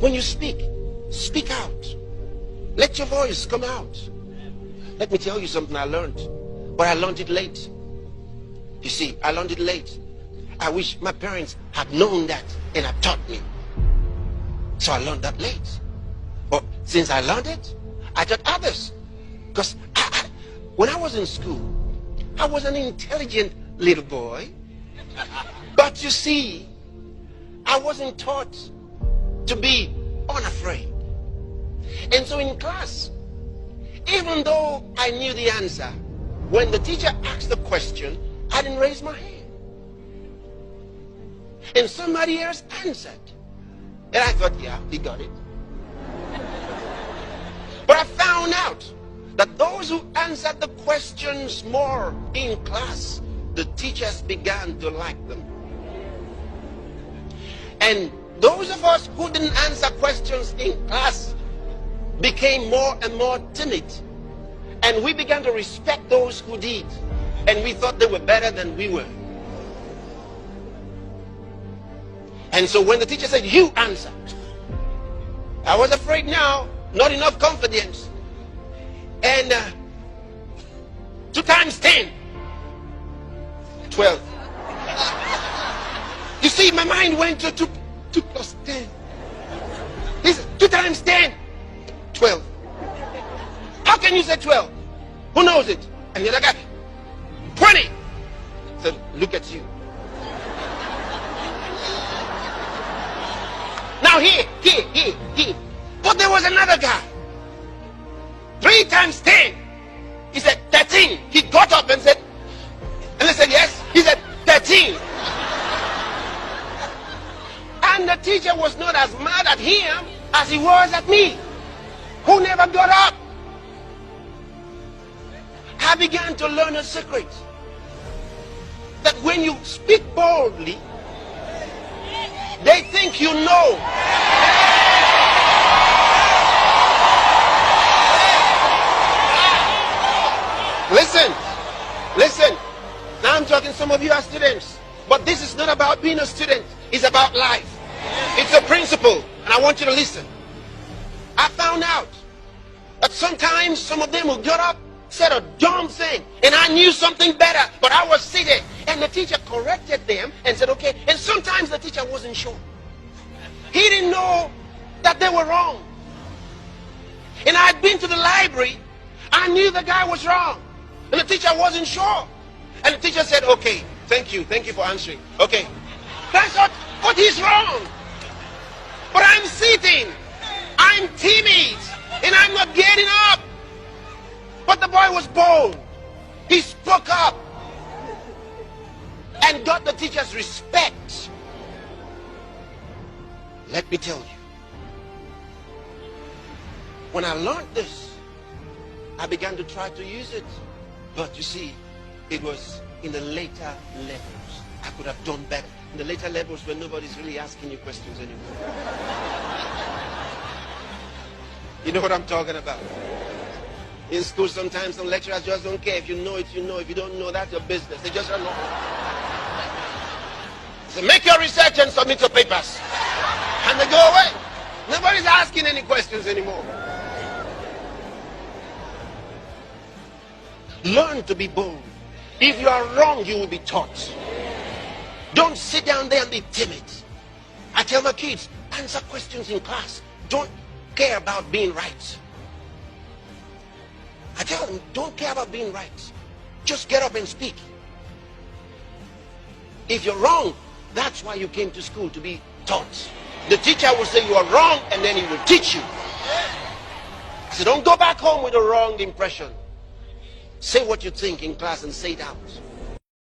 when you speak, speak out. Let your voice come out. Let me tell you something I learned, but I learned it late. You see, I learned it late. I wish my parents had known that and had taught me. So I learned that late. But since I learned it, I taught others. Because when I was in school, I was an intelligent little boy. But you see, I wasn't taught to be unafraid. And so in class, even though I knew the answer, when the teacher asked the question, I didn't raise my hand. And somebody else answered. And I thought, yeah, he got it. But I found out that those who answered the questions more in class, the teachers began to like them. And those of us who didn't answer questions in class became more and more timid. And we began to respect those who did. And we thought they were better than we were. And so when the teacher said, you answer, I was afraid now, not enough confidence. And 2 times 10, 12. You see, my mind went to 2 plus 10. He said, 2 times 10, 12. How can you say 12? Who knows it? And the other guy, 20. So look at you. Now here. But there was another guy. 3 times 10. He said 13. He got up and said, and I said yes. He said 13. And the teacher was not as mad at him as he was at me, who never got up. I began to learn a secret. That when you speak boldly, they think you know. Listen. Now I'm talking, some of you are students. But this is not about being a student. It's about life. It's a principle. And I want you to listen. I found out that sometimes some of them will get up, said a dumb thing, and I knew something better, but I was seated. And the teacher corrected them and said, okay. And sometimes the teacher wasn't sure. He didn't know that they were wrong. And I'd been to the library. I knew the guy was wrong. And the teacher wasn't sure. And the teacher said, okay, thank you for answering. Okay. I thought, but he's wrong. But I'm sitting. I'm timid. And I'm not getting up. But the boy was bold. He spoke up. And got the teacher's respect. Let me tell you. When I learned this, I began to try to use it. But you see, it was in the later levels. I could have done better. In the later levels when nobody's really asking you questions anymore. You know what I'm talking about? In school, sometimes some lecturers just don't care. If you know it, you know. If you don't know, that's your business. They just don't know. So make your research and submit your papers. And they go away. Nobody's asking any questions anymore. Learn to be bold. If you are wrong, you will be taught. Don't sit down there and be timid. I tell my kids, answer questions in class. Don't care about being right. I tell them, don't care about being right. Just get up and speak. If you're wrong, that's why you came to school, to be taught. The teacher will say you are wrong, and then he will teach you. So don't go back home with a wrong impression. Say what you think in class and say it out.